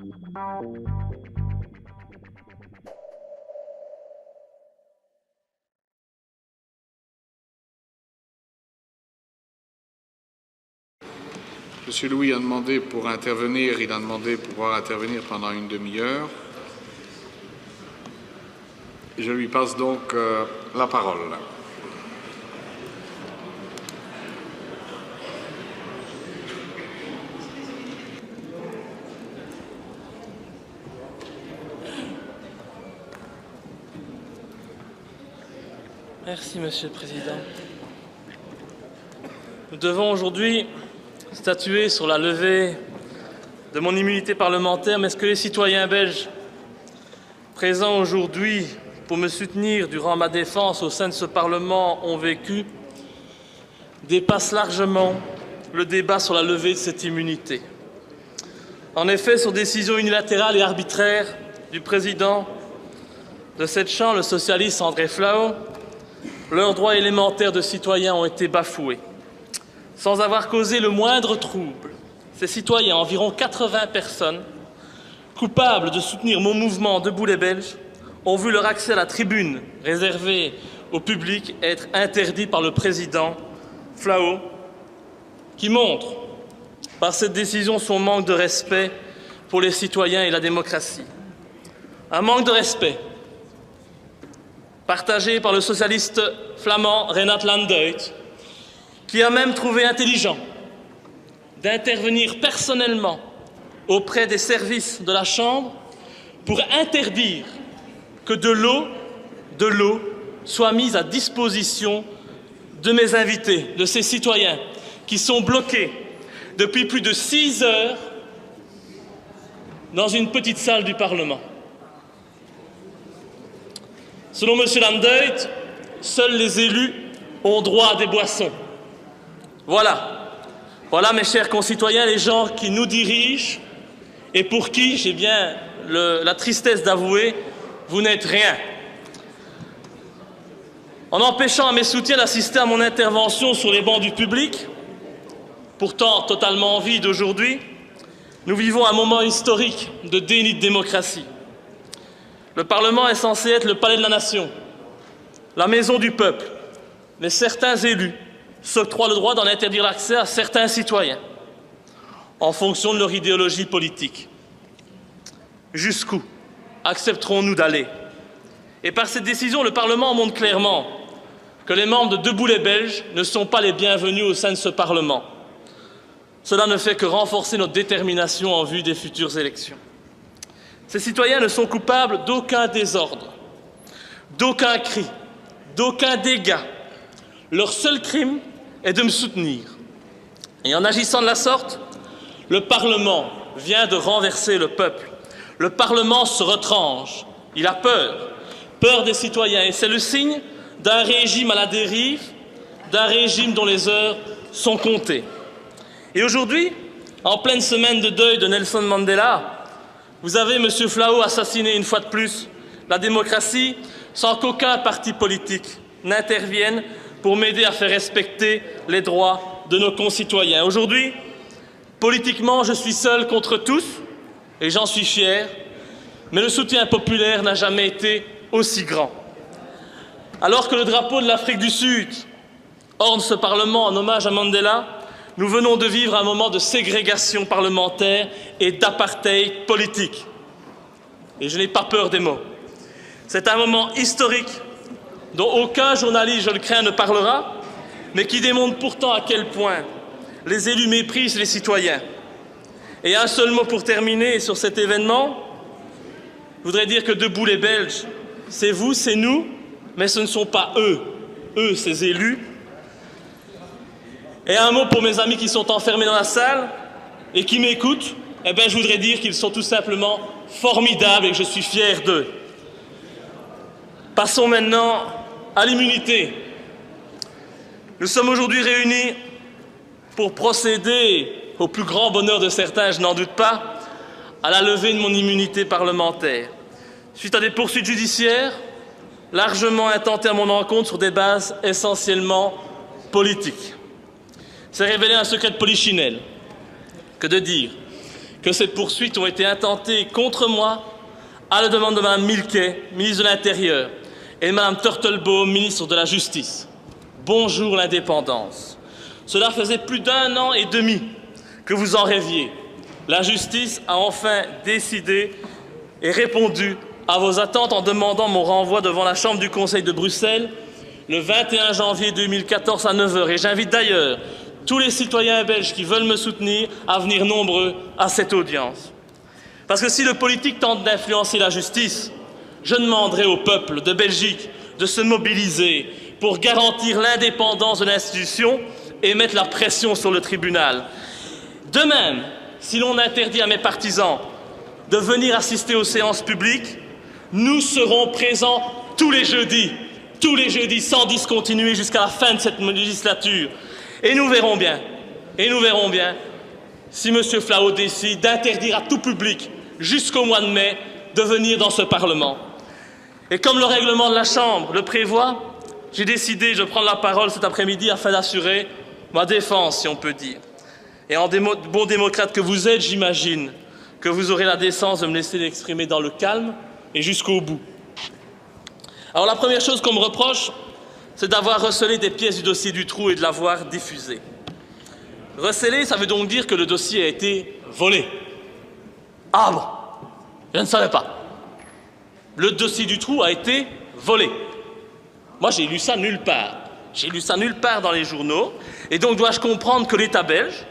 Monsieur Louis a demandé pour intervenir, il a demandé pouvoir intervenir pendant une demi-heure. Je lui passe donc la parole. Merci, Monsieur le Président. Nous devons aujourd'hui statuer sur la levée de mon immunité parlementaire, mais est-ce que les citoyens belges présents aujourd'hui pour me soutenir durant ma défense au sein de ce Parlement ont vécu dépasse largement le débat sur la levée de cette immunité. En effet, sur décision unilatérale et arbitraire du président de cette Chambre, le socialiste André Flau, leurs droits élémentaires de citoyens ont été bafoués. Sans avoir causé le moindre trouble, ces citoyens, environ 80 personnes, coupables de soutenir mon mouvement Debout les Belges, ont vu leur accès à la tribune réservée au public être interdit par le président Flau, qui montre par cette décision son manque de respect pour les citoyens et la démocratie. Un manque de respect partagé par le socialiste flamand Renat Landuyt, qui a même trouvé intelligent d'intervenir personnellement auprès des services de la Chambre pour interdire que de l'eau soit mise à disposition de mes invités, de ces citoyens qui sont bloqués depuis plus de 6 heures dans une petite salle du Parlement. Selon M. Landuyt, seuls les élus ont droit à des boissons. Voilà, mes chers concitoyens, les gens qui nous dirigent et pour qui, j'ai bien la tristesse d'avouer, vous n'êtes rien. En empêchant à mes soutiens d'assister à mon intervention sur les bancs du public, pourtant totalement vide aujourd'hui, nous vivons un moment historique de déni de démocratie. Le Parlement est censé être le palais de la nation, la maison du peuple, mais certains élus s'octroient le droit d'en interdire l'accès à certains citoyens, en fonction de leur idéologie politique. Jusqu'où accepterons-nous d'aller? Et par cette décision, le Parlement montre clairement que les membres de Debout les Belges ne sont pas les bienvenus au sein de ce Parlement. Cela ne fait que renforcer notre détermination en vue des futures élections. Ces citoyens ne sont coupables d'aucun désordre, d'aucun cri, d'aucun dégât. Leur seul crime est de me soutenir. Et en agissant de la sorte, le Parlement vient de renverser le peuple. Le Parlement se retranche. Il a peur des citoyens. Et c'est le signe d'un régime à la dérive, d'un régime dont les heures sont comptées. Et aujourd'hui, en pleine semaine de deuil de Nelson Mandela, vous avez, M. Flau, assassiné une fois de plus la démocratie sans qu'aucun parti politique n'intervienne pour m'aider à faire respecter les droits de nos concitoyens. Aujourd'hui, politiquement, je suis seul contre tous, et j'en suis fier, mais le soutien populaire n'a jamais été aussi grand. Alors que le drapeau de l'Afrique du Sud orne ce Parlement en hommage à Mandela, nous venons de vivre un moment de ségrégation parlementaire et d'apartheid politique. Et je n'ai pas peur des mots. C'est un moment historique dont aucun journaliste, je le crains, ne parlera, mais qui démontre pourtant à quel point les élus méprisent les citoyens. Et un seul mot pour terminer sur cet événement, je voudrais dire que Debout les Belges, c'est vous, c'est nous, mais ce ne sont pas eux, ces élus. Et un mot pour mes amis qui sont enfermés dans la salle et qui m'écoutent, je voudrais dire qu'ils sont tout simplement formidables et que je suis fier d'eux. Passons maintenant à l'immunité. Nous sommes aujourd'hui réunis pour procéder, au plus grand bonheur de certains, je n'en doute pas, à la levée de mon immunité parlementaire, suite à des poursuites judiciaires largement intentées à mon encontre sur des bases essentiellement politiques. C'est révélé un secret de polichinelle que de dire que ces poursuites ont été intentées contre moi à la demande de Mme Milquet, ministre de l'Intérieur, et de Mme Turtelbaum, ministre de la Justice. Bonjour l'indépendance. Cela faisait plus d'1 an et demi que vous en rêviez. La justice a enfin décidé et répondu à vos attentes en demandant mon renvoi devant la Chambre du Conseil de Bruxelles le 21 janvier 2014 à 9 h. Et j'invite d'ailleurs tous les citoyens belges qui veulent me soutenir à venir nombreux à cette audience. Parce que si le politique tente d'influencer la justice, je demanderai au peuple de Belgique de se mobiliser pour garantir l'indépendance de l'institution et mettre la pression sur le tribunal. De même, si l'on interdit à mes partisans de venir assister aux séances publiques, nous serons présents tous les jeudis sans discontinuer jusqu'à la fin de cette législature. Et nous verrons bien si M. Flao décide d'interdire à tout public jusqu'au mois de mai de venir dans ce Parlement. Et comme le règlement de la Chambre le prévoit, j'ai décidé de prendre la parole cet après-midi afin d'assurer ma défense, si on peut dire. Et en bon démocrate que vous êtes, j'imagine que vous aurez la décence de me laisser l'exprimer dans le calme et jusqu'au bout. Alors la première chose qu'on me reproche, c'est d'avoir recelé des pièces du dossier Dutroux et de l'avoir diffusé. Recelé, ça veut donc dire que le dossier a été volé. Ah bon, je ne savais pas. Le dossier Dutroux a été volé. Moi, j'ai lu ça nulle part. J'ai lu ça nulle part dans les journaux. Et donc, dois-je comprendre que l'État belge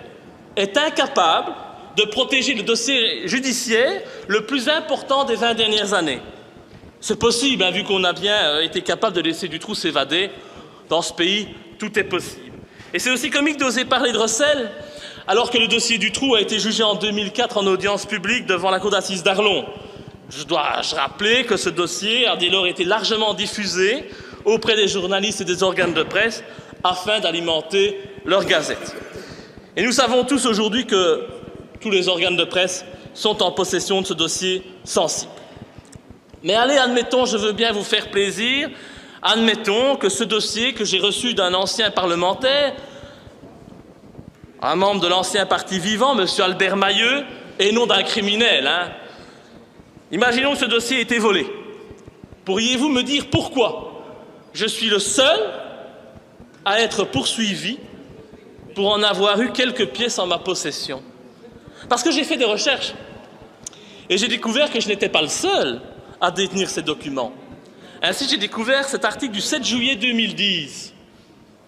est incapable de protéger le dossier judiciaire le plus important des 20 dernières années? C'est possible, hein, vu qu'on a bien été capable de laisser Dutroux s'évader. Dans ce pays, tout est possible. Et c'est aussi comique d'oser parler de recel, alors que le dossier Dutroux a été jugé en 2004 en audience publique devant la cour d'assises d'Arlon. Je dois rappeler que ce dossier a dès lors été largement diffusé auprès des journalistes et des organes de presse afin d'alimenter leur gazette. Et nous savons tous aujourd'hui que tous les organes de presse sont en possession de ce dossier sensible. Mais allez, admettons, je veux bien vous faire plaisir, admettons que ce dossier que j'ai reçu d'un ancien parlementaire, un membre de l'ancien parti vivant, M. Albert Mailleux, et non d'un criminel, hein. Imaginons que ce dossier ait été volé. Pourriez-vous me dire pourquoi je suis le seul à être poursuivi pour en avoir eu quelques pièces en ma possession? Parce que j'ai fait des recherches et j'ai découvert que je n'étais pas le seul à détenir ces documents. Ainsi, j'ai découvert cet article du 7 juillet 2010.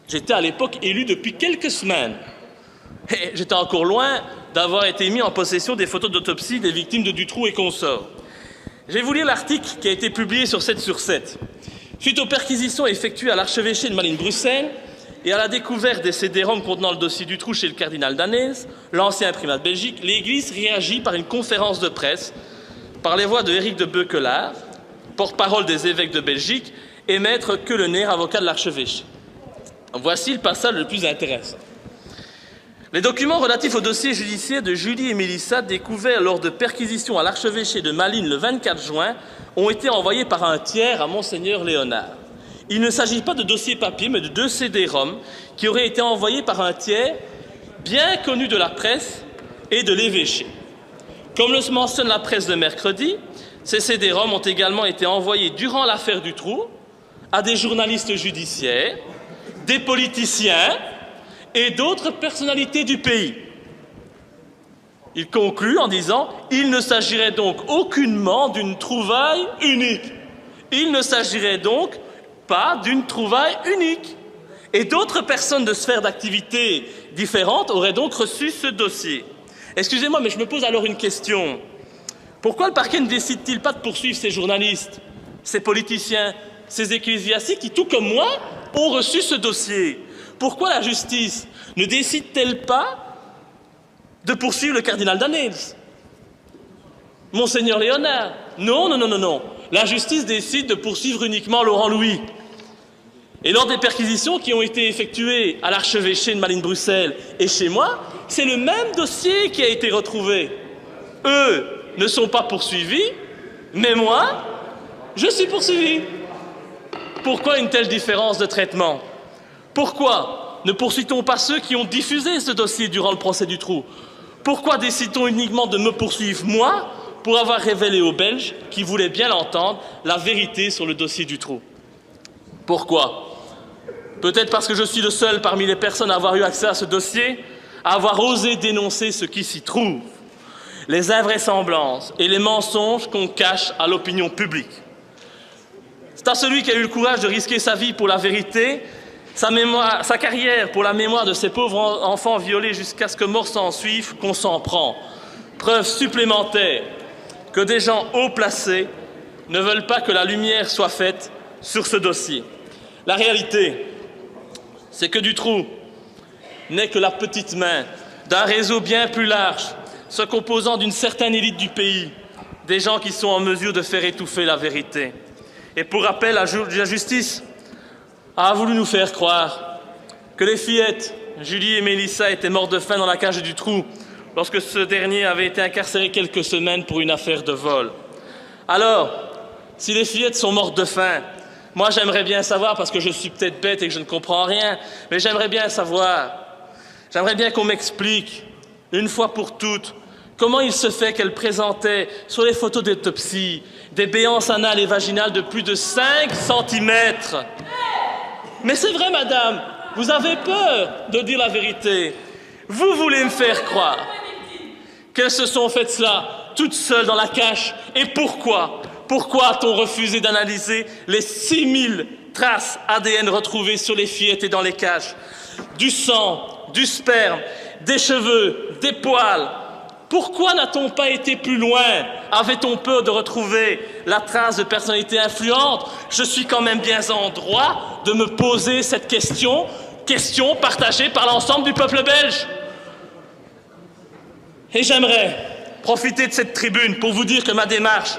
J'étais à l'époque élu depuis quelques semaines. Et j'étais encore loin d'avoir été mis en possession des photos d'autopsie des victimes de Dutroux et consorts. Je vais vous lire l'article qui a été publié sur 7 sur 7. Suite aux perquisitions effectuées à l'archevêché de Malines-Bruxelles et à la découverte des CD-ROM contenant le dossier Dutroux chez le cardinal Danez, l'ancien primat de Belgique, l'Église réagit par une conférence de presse par les voix de Éric de Beuquelaar, porte-parole des évêques de Belgique, et maître Keulener, avocat de l'archevêché. Voici le passage le plus intéressant. Les documents relatifs au dossier judiciaire de Julie et Mélissa découverts lors de perquisitions à l'archevêché de Malines le 24 juin ont été envoyés par un tiers à Monseigneur Léonard. Il ne s'agit pas de dossiers papier, mais de 2 CD-ROM qui auraient été envoyés par un tiers bien connu de la presse et de l'évêché. Comme le mentionne la presse de mercredi, ces CD-ROM ont également été envoyés durant l'affaire Dutroux à des journalistes judiciaires, des politiciens et d'autres personnalités du pays. Il conclut en disant « Il ne s'agirait donc aucunement d'une trouvaille unique. Il ne s'agirait donc pas d'une trouvaille unique. » Et d'autres personnes de sphères d'activité différentes auraient donc reçu ce dossier. Excusez-moi, mais je me pose alors une question. Pourquoi le parquet ne décide-t-il pas de poursuivre ces journalistes, ces politiciens, ces ecclésiastiques qui, tout comme moi, ont reçu ce dossier? Pourquoi la justice ne décide-t-elle pas de poursuivre le cardinal Danez, Monseigneur Léonard? Non. La justice décide de poursuivre uniquement Laurent Louis. Et lors des perquisitions qui ont été effectuées à l'archevêché de Malines-Bruxelles et chez moi, c'est le même dossier qui a été retrouvé. Eux ne sont pas poursuivis, mais moi, je suis poursuivi. Pourquoi une telle différence de traitement? Pourquoi ne poursuit-on pas ceux qui ont diffusé ce dossier durant le procès Dutroux? Pourquoi décide-t-on uniquement de me poursuivre, moi, pour avoir révélé aux Belges, qui voulaient bien l'entendre, la vérité sur le dossier Dutroux? Pourquoi? Peut-être parce que je suis le seul parmi les personnes à avoir eu accès à ce dossier, à avoir osé dénoncer ce qui s'y trouve, les invraisemblances et les mensonges qu'on cache à l'opinion publique. C'est à celui qui a eu le courage de risquer sa vie pour la vérité, sa carrière pour la mémoire de ces pauvres enfants violés jusqu'à ce que mort s'en suive, qu'on s'en prend. Preuve supplémentaire que des gens haut placés ne veulent pas que la lumière soit faite sur ce dossier. La réalité, c'est que Dutroux n'est que la petite main d'un réseau bien plus large, se composant d'une certaine élite du pays, des gens qui sont en mesure de faire étouffer la vérité. Et pour rappel, la justice a voulu nous faire croire que les fillettes, Julie et Mélissa, étaient mortes de faim dans la cage de Dutroux lorsque ce dernier avait été incarcéré quelques semaines pour une affaire de vol. Alors, si les fillettes sont mortes de faim, moi j'aimerais bien savoir, parce que je suis peut-être bête et que je ne comprends rien, mais j'aimerais bien savoir, j'aimerais bien qu'on m'explique, une fois pour toutes, comment il se fait qu'elle présentait sur les photos d'autopsie des béances anales et vaginales de plus de 5 cm. Mais c'est vrai, madame, vous avez peur de dire la vérité. Vous voulez me faire croire qu'elles se sont faites cela toutes seules dans la cache. Et pourquoi? Pourquoi a-t-on refusé d'analyser les 6000 traces ADN retrouvées sur les fillettes et dans les caches? Du sang, du sperme, des cheveux, des poils. Pourquoi n'a-t-on pas été plus loin? Avait-on peur de retrouver la trace de personnalité influente? Je suis quand même bien en droit de me poser cette question partagée par l'ensemble du peuple belge. Et j'aimerais profiter de cette tribune pour vous dire que ma démarche,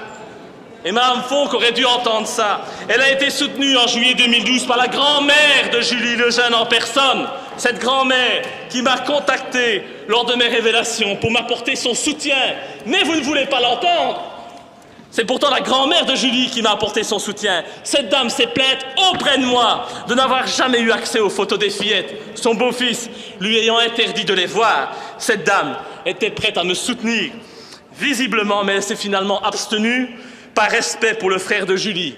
et Mme Fonck aurait dû entendre ça, elle a été soutenue en juillet 2012 par la grand-mère de Julie Lejeune en personne. Cette grand-mère qui m'a contacté lors de mes révélations pour m'apporter son soutien. Mais vous ne voulez pas l'entendre. C'est pourtant la grand-mère de Julie qui m'a apporté son soutien. Cette dame s'est plainte auprès de moi de n'avoir jamais eu accès aux photos des fillettes, son beau-fils lui ayant interdit de les voir. Cette dame était prête à me soutenir, visiblement, mais elle s'est finalement abstenue par respect pour le frère de Julie.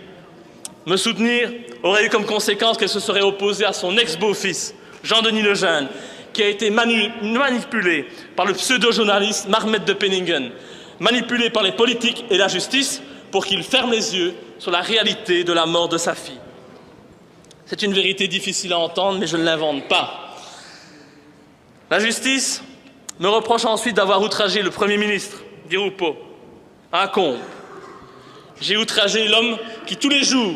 Me soutenir aurait eu comme conséquence qu'elle se serait opposée à son ex-beau-fils, Jean-Denis Lejeune, qui a été manipulé par le pseudo-journaliste Marmet de Penningen, manipulé par les politiques et la justice pour qu'il ferme les yeux sur la réalité de la mort de sa fille. C'est une vérité difficile à entendre, mais je ne l'invente pas. La justice me reproche ensuite d'avoir outragé le Premier ministre, Di Rupo, un comble. J'ai outragé l'homme qui, tous les jours,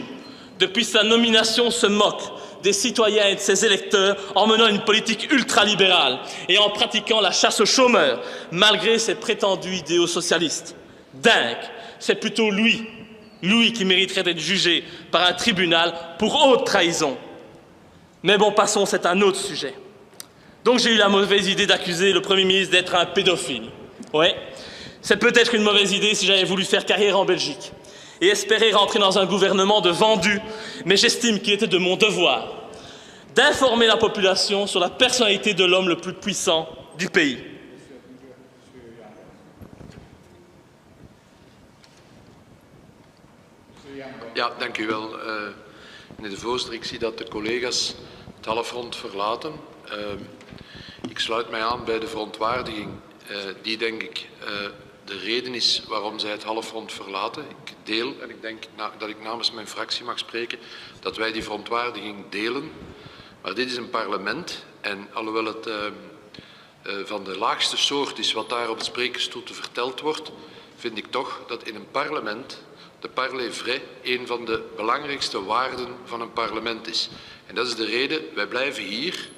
depuis sa nomination, se moque des citoyens et de ses électeurs en menant une politique ultralibérale et en pratiquant la chasse aux chômeurs, malgré ses prétendus idéaux socialistes. Dingue, c'est plutôt lui qui mériterait d'être jugé par un tribunal pour haute trahison. Mais bon, passons, c'est un autre sujet. Donc j'ai eu la mauvaise idée d'accuser le Premier ministre d'être un pédophile. Ouais, c'est peut-être une mauvaise idée si j'avais voulu faire carrière en Belgique et espérer rentrer dans un gouvernement de vendus, mais j'estime qu'il était de mon devoir d'informer la population sur la personnalité de l'homme le plus puissant du pays. Ja, dank u wel, meneer de voorzitter. Ik zie dat de collega's het halfrond verlaten. Ik sluit mij aan bij de verontwaardiging die, denk ik, de reden is waarom zij het halfrond verlaten. Ik deel, en ik denk dat ik namens mijn fractie mag spreken, dat wij die verontwaardiging delen. Maar dit is een parlement en alhoewel het van de laagste soort is wat daar op de sprekersstoel verteld wordt, vind ik toch dat in een parlement de parler vrai een van de belangrijkste waarden van een parlement is. En dat is de reden, wij blijven hier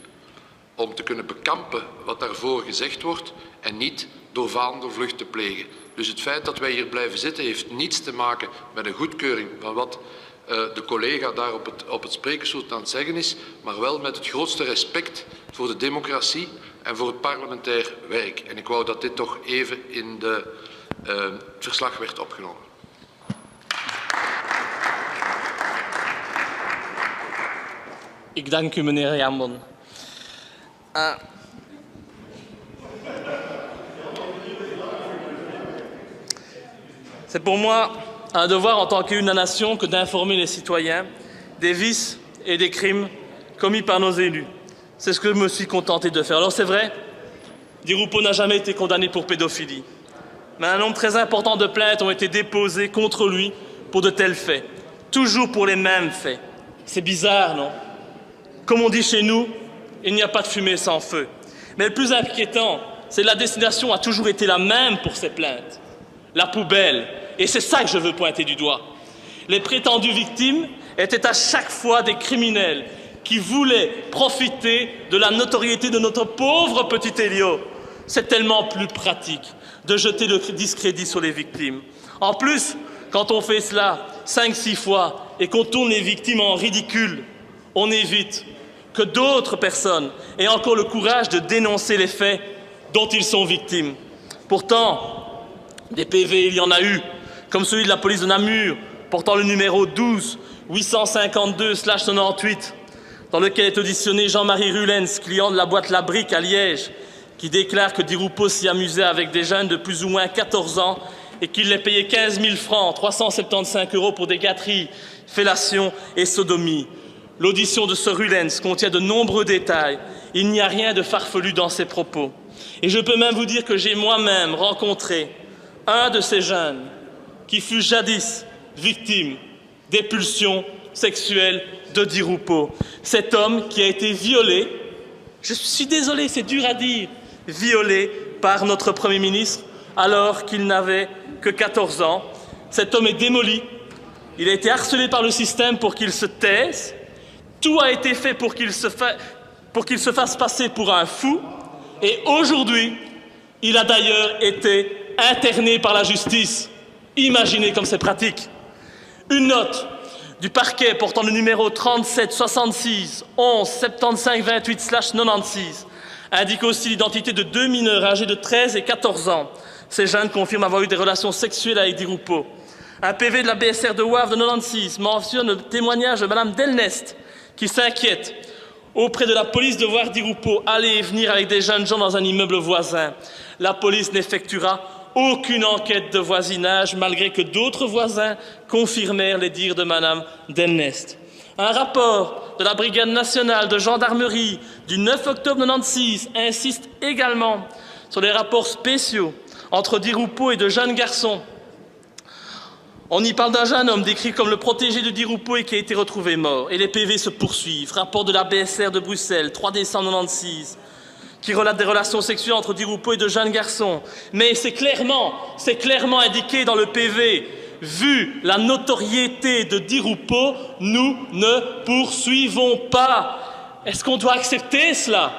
om te kunnen bekampen wat daarvoor gezegd wordt en niet door vaandelvlucht te plegen. Dus het feit dat wij hier blijven zitten heeft niets te maken met een goedkeuring van wat de collega daar op het sprekersstoel aan het zeggen is, maar wel met het grootste respect voor de democratie en voor het parlementair werk. En ik wou dat dit toch even in het verslag werd opgenomen. Ik dank u, meneer Jambon. C'est pour moi un devoir en tant qu'une nation que d'informer les citoyens des vices et des crimes commis par nos élus. C'est ce que je me suis contenté de faire. Alors c'est vrai, Di Rupo n'a jamais été condamné pour pédophilie, mais un nombre très important de plaintes ont été déposées contre lui pour de tels faits, toujours pour les mêmes faits. C'est bizarre, non? Comme on dit chez nous, il n'y a pas de fumée sans feu. Mais le plus inquiétant, c'est que la destination a toujours été la même pour ces plaintes, la poubelle. Et c'est ça que je veux pointer du doigt. Les prétendues victimes étaient à chaque fois des criminels qui voulaient profiter de la notoriété de notre pauvre petit Elio. C'est tellement plus pratique de jeter le discrédit sur les victimes. En plus, quand on fait cela 5-6 fois et qu'on tourne les victimes en ridicule, on évite que d'autres personnes aient encore le courage de dénoncer les faits dont ils sont victimes. Pourtant, des PV, il y en a eu, comme celui de la police de Namur, portant le numéro 12-852/98, dans lequel est auditionné Jean-Marie Rulens, client de la boîte La Brique à Liège, qui déclare que Di Rupo s'y amusait avec des jeunes de plus ou moins 14 ans et qu'il les payait 15 000 francs, 375 € pour des gâteries, fellations et sodomies. L'audition de ce Rulens contient de nombreux détails. Il n'y a rien de farfelu dans ses propos. Et je peux même vous dire que j'ai moi-même rencontré un de ces jeunes qui fut jadis victime des pulsions sexuelles de Di Rupo. Cet homme qui a été violé, je suis désolé, c'est dur à dire, violé par notre Premier ministre alors qu'il n'avait que 14 ans. Cet homme est démoli, il a été harcelé par le système pour qu'il se taise, tout a été fait pour qu'il se fasse passer pour un fou, et aujourd'hui, il a d'ailleurs été interné par la justice. Imaginez comme c'est pratique. Une note du parquet portant le numéro 37 66 11 75 28/96 indique aussi l'identité de 2 mineurs âgés de 13 et 14 ans. Ces jeunes confirment avoir eu des relations sexuelles avec Di Rupo. Un PV de la BSR de Wavre de 96 mentionne le témoignage de Mme Delnest qui s'inquiète auprès de la police de voir Di Rupo aller et venir avec des jeunes gens dans un immeuble voisin. La police n'effectuera aucune enquête de voisinage, malgré que d'autres voisins confirmèrent les dires de Mme Delnest. Un rapport de la Brigade nationale de gendarmerie du 9 octobre 1996 insiste également sur les rapports spéciaux entre Di Rupo et de jeunes garçons. On y parle d'un jeune homme décrit comme le protégé de Di Rupo et qui a été retrouvé mort. Et les PV se poursuivent. Rapport de la BSR de Bruxelles, 3 décembre 1996, qui relate des relations sexuelles entre Di Rupo et de jeunes garçons. Mais c'est clairement indiqué dans le PV. Vu la notoriété de Di Rupo, nous ne poursuivons pas. Est-ce qu'on doit accepter cela?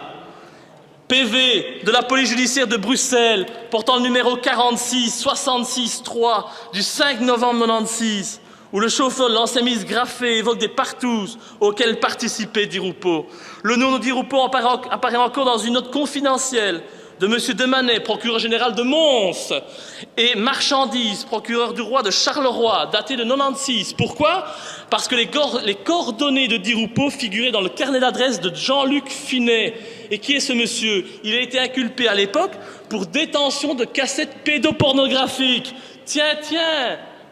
PV de la police judiciaire de Bruxelles, portant le numéro 46-66-3 du 5 novembre 1996, où le chauffeur de l'ancien ministre Graffé évoque des partouzes auxquels participait Di Rupo. Le nom de Di Rupo apparaît encore dans une note confidentielle de M. Demanet, procureur général de Mons, et Marchandise, procureur du roi de Charleroi, daté de 1996. Pourquoi? Parce que les coordonnées de Di Rupo figuraient dans le carnet d'adresse de Jean-Luc Finet. Et qui est ce monsieur? Il a été inculpé à l'époque pour détention de cassettes pédopornographiques. Tiens,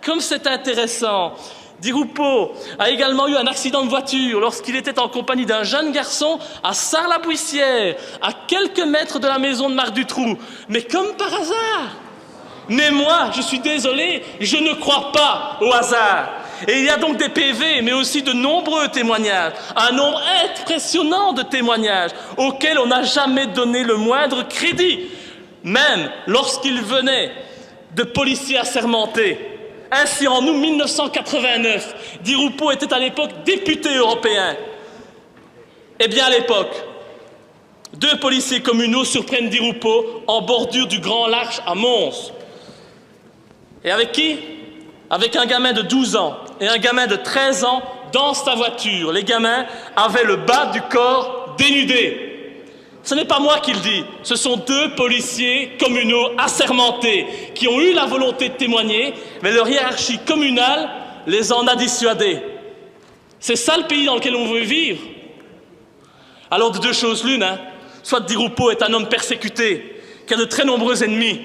comme c'est intéressant. Di Rupo a également eu un accident de voiture lorsqu'il était en compagnie d'un jeune garçon à Sarre-la-Buissière, à quelques mètres de la maison de Marc Dutroux. Mais comme par hasard. Mais moi, je suis désolé, je ne crois pas au hasard. Et il y a donc des PV, mais aussi de nombreux témoignages, un nombre impressionnant de témoignages auxquels on n'a jamais donné le moindre crédit, même lorsqu'ils venaient de policiers assermentés. Ainsi, en août 1989, Di Rupo était à l'époque député européen. Eh bien, à l'époque, 2 policiers communaux surprennent Di Rupo en bordure du Grand Large à Mons. Et avec qui? Avec un gamin de 12 ans et un gamin de 13 ans dans sa voiture. Les gamins avaient le bas du corps dénudé. Ce n'est pas moi qui le dis, ce sont 2 policiers communaux assermentés qui ont eu la volonté de témoigner, mais leur hiérarchie communale les en a dissuadés. C'est ça le pays dans lequel on veut vivre. Alors de 2 choses l'une, soit Di Rupo est un homme persécuté, qui a de très nombreux ennemis,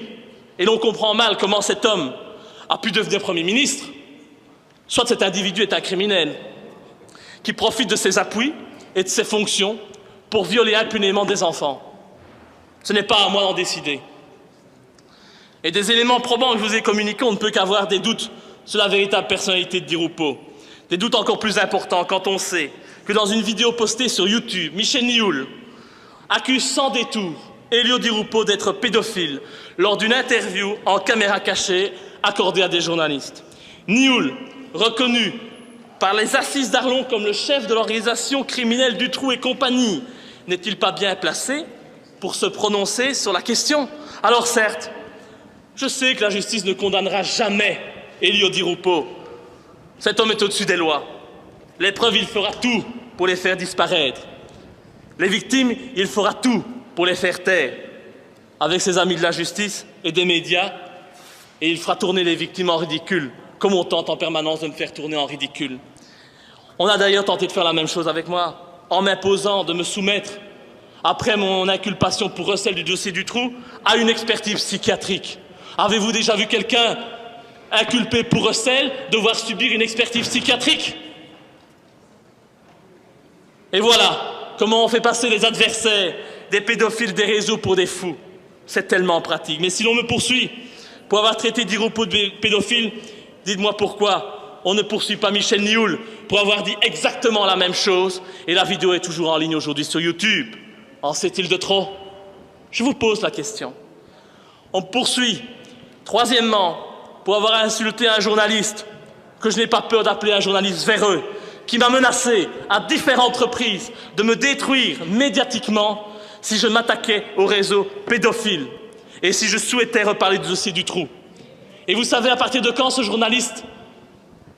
et l'on comprend mal comment cet homme a pu devenir Premier ministre, soit cet individu est un criminel qui profite de ses appuis et de ses fonctions pour violer impunément des enfants. Ce n'est pas à moi d'en décider. Et des éléments probants que je vous ai communiqués, on ne peut qu'avoir des doutes sur la véritable personnalité de Di Rupo. Des doutes encore plus importants quand on sait que dans une vidéo postée sur YouTube, Michel Nioul accuse sans détour Elio Di Rupo d'être pédophile lors d'une interview en caméra cachée accordée à des journalistes. Nioul, reconnu par les assises d'Arlon comme le chef de l'organisation criminelle Dutroux et compagnie, n'est-il pas bien placé pour se prononcer sur la question? Alors certes, je sais que la justice ne condamnera jamais Elio Di Rupo. Cet homme est au-dessus des lois. Les preuves, il fera tout pour les faire disparaître. Les victimes, il fera tout pour les faire taire. Avec ses amis de la justice et des médias, et il fera tourner les victimes en ridicule, comme on tente en permanence de me faire tourner en ridicule. On a d'ailleurs tenté de faire la même chose avec moi, en m'imposant de me soumettre, après mon inculpation pour recel du dossier Dutroux, à une expertise psychiatrique. Avez-vous déjà vu quelqu'un inculpé pour recel devoir subir une expertise psychiatrique? Et voilà comment on fait passer les adversaires des pédophiles des réseaux pour des fous. C'est tellement pratique. Mais si l'on me poursuit pour avoir traité Di Rupo de pédophile, dites-moi pourquoi on ne poursuit pas Michel Nioul pour avoir dit exactement la même chose, et la vidéo est toujours en ligne aujourd'hui sur YouTube. En sait-il de trop? Je vous pose la question. On me poursuit, troisièmement, pour avoir insulté un journaliste, que je n'ai pas peur d'appeler un journaliste véreux, qui m'a menacé à différentes reprises de me détruire médiatiquement si je m'attaquais au réseau pédophile et si je souhaitais reparler du dossier Dutroux. Et vous savez à partir de quand ce journaliste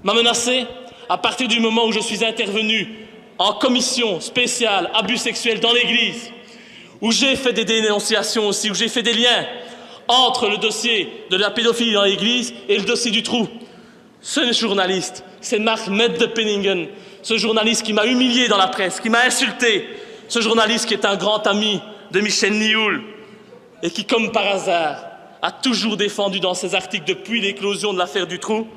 m'a menacé? À partir du moment où je suis intervenu en commission spéciale abus sexuels dans l'Église, où j'ai fait des dénonciations aussi, où j'ai fait des liens entre le dossier de la pédophilie dans l'Église et le dossier Dutroux. Ce journaliste, c'est Marc Mette de Penningen, ce journaliste qui m'a humilié dans la presse, qui m'a insulté, ce journaliste qui est un grand ami de Michel Nioul et qui, comme par hasard, a toujours défendu dans ses articles depuis l'éclosion de l'affaire Dutroux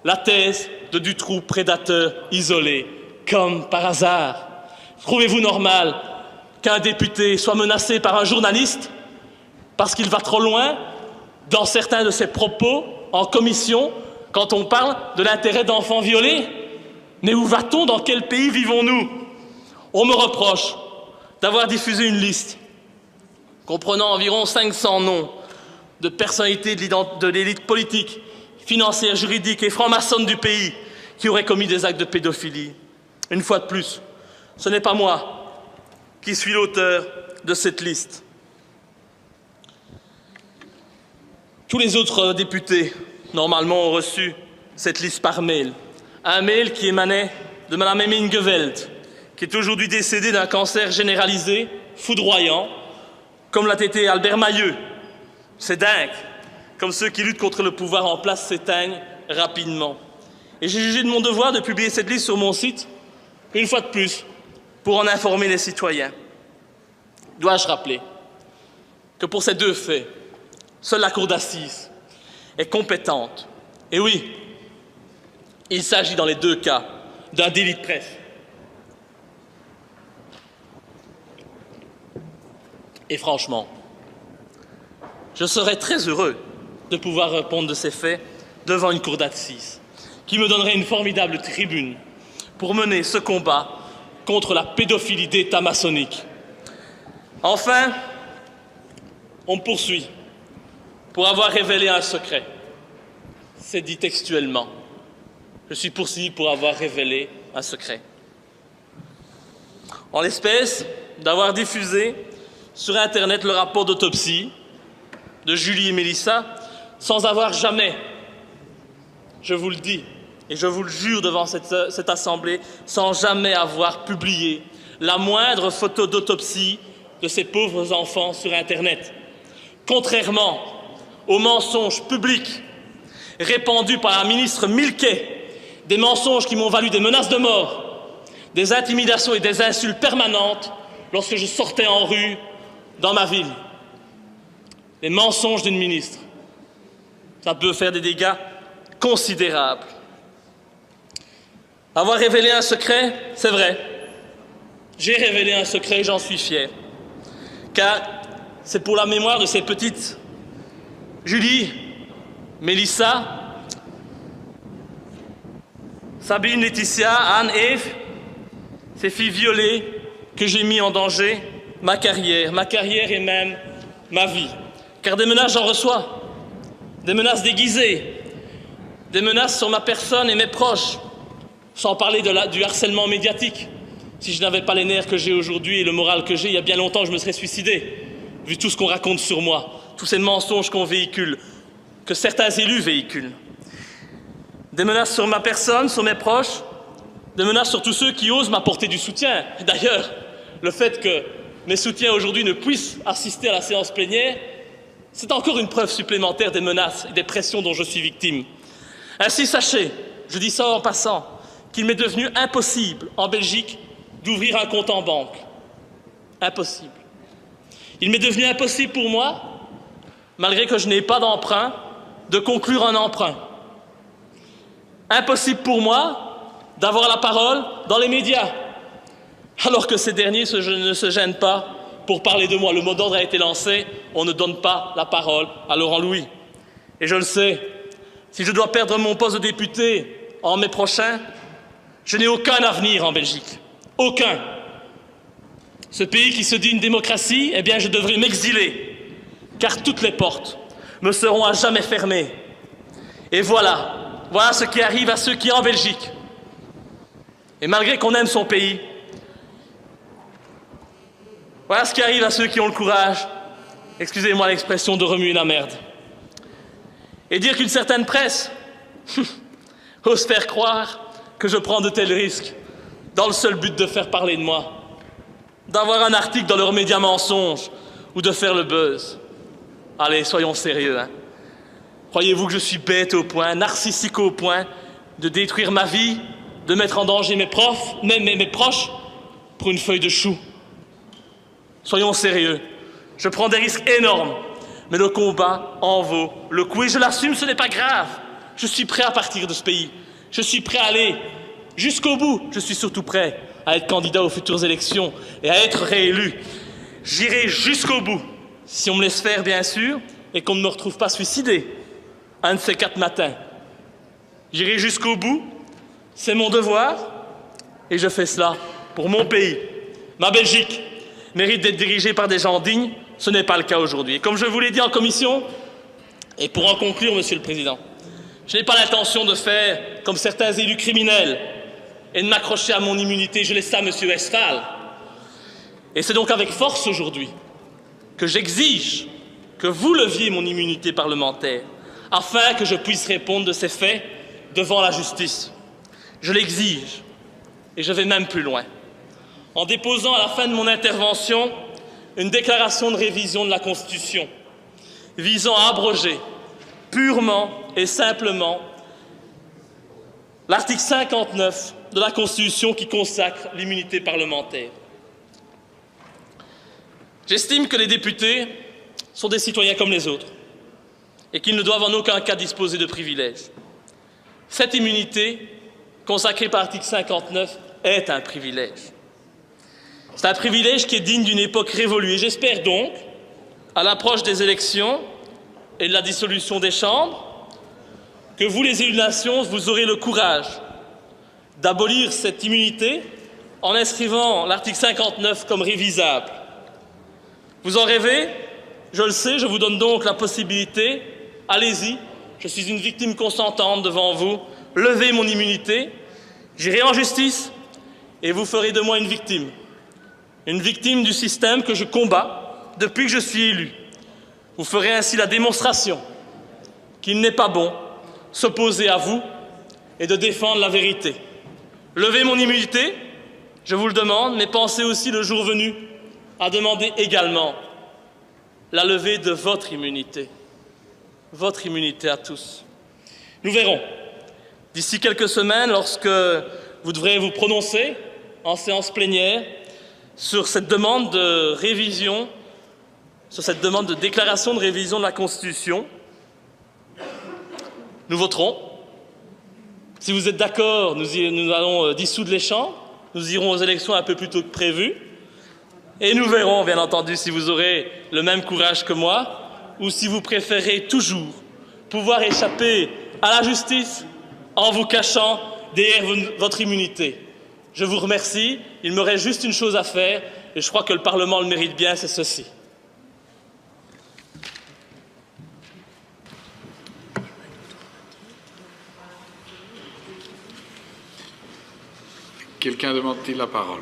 la thèse de Dutroux prédateur isolé, comme par hasard. Trouvez-vous normal qu'un député soit menacé par un journaliste parce qu'il va trop loin dans certains de ses propos en commission quand on parle de l'intérêt d'enfants violés? Mais où va-t-on? Dans quel pays vivons-nous? On me reproche d'avoir diffusé une liste comprenant environ 500 noms de personnalités de l'élite politique, financière, juridique et franc-maçonne du pays qui auraient commis des actes de pédophilie. Une fois de plus, ce n'est pas moi qui suis l'auteur de cette liste. Tous les autres députés, normalement, ont reçu cette liste par mail. Un mail qui émanait de Mme Ingeveld, qui est aujourd'hui décédée d'un cancer généralisé, foudroyant, comme l'a été Albert Mailleux. C'est dingue, comme ceux qui luttent contre le pouvoir en place s'éteignent rapidement. Et j'ai jugé de mon devoir de publier cette liste sur mon site, une fois de plus, pour en informer les citoyens. Dois-je rappeler que pour ces deux faits, seule la cour d'assises est compétente. Et oui, il s'agit dans les deux cas d'un délit de presse. Et franchement, je serais très heureux de pouvoir répondre de ces faits devant une cour d'assises qui me donnerait une formidable tribune pour mener ce combat contre la pédophilie d'État maçonnique. Enfin, on me poursuit pour avoir révélé un secret. C'est dit textuellement. Je suis poursuivi pour avoir révélé un secret. En l'espèce, d'avoir diffusé sur Internet le rapport d'autopsie de Julie et Mélissa sans avoir jamais, je vous le dis et je vous le jure devant cette assemblée, sans jamais avoir publié la moindre photo d'autopsie de ces pauvres enfants sur Internet. Contrairement aux mensonges publics répandus par la ministre Milquet, des mensonges qui m'ont valu des menaces de mort, des intimidations et des insultes permanentes lorsque je sortais en rue dans ma ville. Les mensonges d'une ministre, ça peut faire des dégâts considérable. Avoir révélé un secret, c'est vrai. J'ai révélé un secret, j'en suis fier. Car c'est pour la mémoire de ces petites Julie, Mélissa, Sabine, Laetitia, Anne, Ève, ces filles violées que j'ai mis en danger ma carrière et même ma vie. Car des menaces, j'en reçois. Des menaces déguisées, des menaces sur ma personne et mes proches, sans parler du harcèlement médiatique. Si je n'avais pas les nerfs que j'ai aujourd'hui et le moral que j'ai, il y a bien longtemps, je me serais suicidé, vu tout ce qu'on raconte sur moi, tous ces mensonges qu'on véhicule, que certains élus véhiculent. Des menaces sur ma personne, sur mes proches, des menaces sur tous ceux qui osent m'apporter du soutien. D'ailleurs, le fait que mes soutiens aujourd'hui ne puissent assister à la séance plénière, c'est encore une preuve supplémentaire des menaces et des pressions dont je suis victime. Ainsi, sachez, je dis ça en passant, qu'il m'est devenu impossible, en Belgique, d'ouvrir un compte en banque. Impossible. Il m'est devenu impossible pour moi, malgré que je n'ai pas d'emprunt, de conclure un emprunt. Impossible pour moi d'avoir la parole dans les médias, alors que ces derniers ne se gênent pas pour parler de moi. Le mot d'ordre a été lancé, on ne donne pas la parole à Laurent Louis. Et je le sais, si je dois perdre mon poste de député en mai prochain, je n'ai aucun avenir en Belgique. Aucun. Ce pays qui se dit une démocratie, eh bien je devrais m'exiler, car toutes les portes me seront à jamais fermées. Et voilà ce qui arrive à ceux qui en Belgique. Et malgré qu'on aime son pays, voilà ce qui arrive à ceux qui ont le courage, excusez-moi l'expression, de remuer la merde. Et dire qu'une certaine presse ose faire croire que je prends de tels risques dans le seul but de faire parler de moi, d'avoir un article dans leurs médias mensonges ou de faire le buzz. Allez, soyons sérieux. Croyez-vous que je suis bête au point, narcissique au point de détruire ma vie, de mettre en danger mes profs, même mes proches, pour une feuille de chou? Soyons sérieux. Je prends des risques énormes, mais le combat en vaut le coup. Et je l'assume, ce n'est pas grave. Je suis prêt à partir de ce pays. Je suis prêt à aller jusqu'au bout. Je suis surtout prêt à être candidat aux futures élections et à être réélu. J'irai jusqu'au bout, si on me laisse faire, bien sûr, et qu'on ne me retrouve pas suicidé un de ces 4 matins. J'irai jusqu'au bout, c'est mon devoir, et je fais cela pour mon pays. Ma Belgique mérite d'être dirigée par des gens dignes, ce n'est pas le cas aujourd'hui. Et comme je vous l'ai dit en commission, et pour en conclure, Monsieur le Président, je n'ai pas l'intention de faire comme certains élus criminels et de m'accrocher à mon immunité. Je laisse ça à M. Westphal. Et c'est donc avec force aujourd'hui que j'exige que vous leviez mon immunité parlementaire afin que je puisse répondre de ces faits devant la justice. Je l'exige et je vais même plus loin en déposant à la fin de mon intervention une déclaration de révision de la Constitution visant à abroger purement et simplement l'article 59 de la Constitution qui consacre l'immunité parlementaire. J'estime que les députés sont des citoyens comme les autres et qu'ils ne doivent en aucun cas disposer de privilèges. Cette immunité, consacrée par l'article 59, est un privilège. C'est un privilège qui est digne d'une époque révolue. Et j'espère donc, à l'approche des élections et de la dissolution des chambres, que vous, les élus de nation, vous aurez le courage d'abolir cette immunité en inscrivant l'article 59 comme révisable. Vous en rêvez? Je le sais, je vous donne donc la possibilité. Allez-y, je suis une victime consentante devant vous. Levez mon immunité, j'irai en justice et vous ferez de moi une victime. Une victime du système que je combats depuis que je suis élu. Vous ferez ainsi la démonstration qu'il n'est pas bon s'opposer à vous et de défendre la vérité. Levez mon immunité, je vous le demande, mais pensez aussi le jour venu à demander également la levée de votre immunité à tous. Nous verrons, d'ici quelques semaines, lorsque vous devrez vous prononcer en séance plénière sur cette demande de révision, sur cette demande de déclaration de révision de la Constitution, nous voterons Si vous êtes d'accord, nous allons dissoudre les chambres, nous irons aux élections un peu plus tôt que prévu, et nous verrons, bien entendu, si vous aurez le même courage que moi, ou si vous préférez toujours pouvoir échapper à la justice en vous cachant derrière votre immunité. Je vous remercie, il me reste juste une chose à faire, et je crois que le Parlement le mérite bien, c'est ceci. Quelqu'un demande-t-il la parole?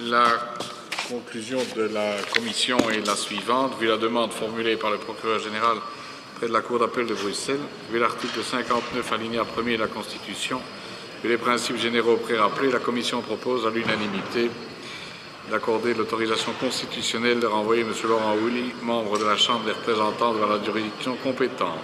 La conclusion de la commission est la suivante. Vu la demande formulée par le procureur général près de la Cour d'appel de Bruxelles, vu l'article 59 alinéa 1er de la Constitution, vu les principes généraux pré-rappelés, la commission propose à l'unanimité d'accorder l'autorisation constitutionnelle de renvoyer M. Laurent Houilly, membre de la Chambre des représentants, vers la juridiction compétente.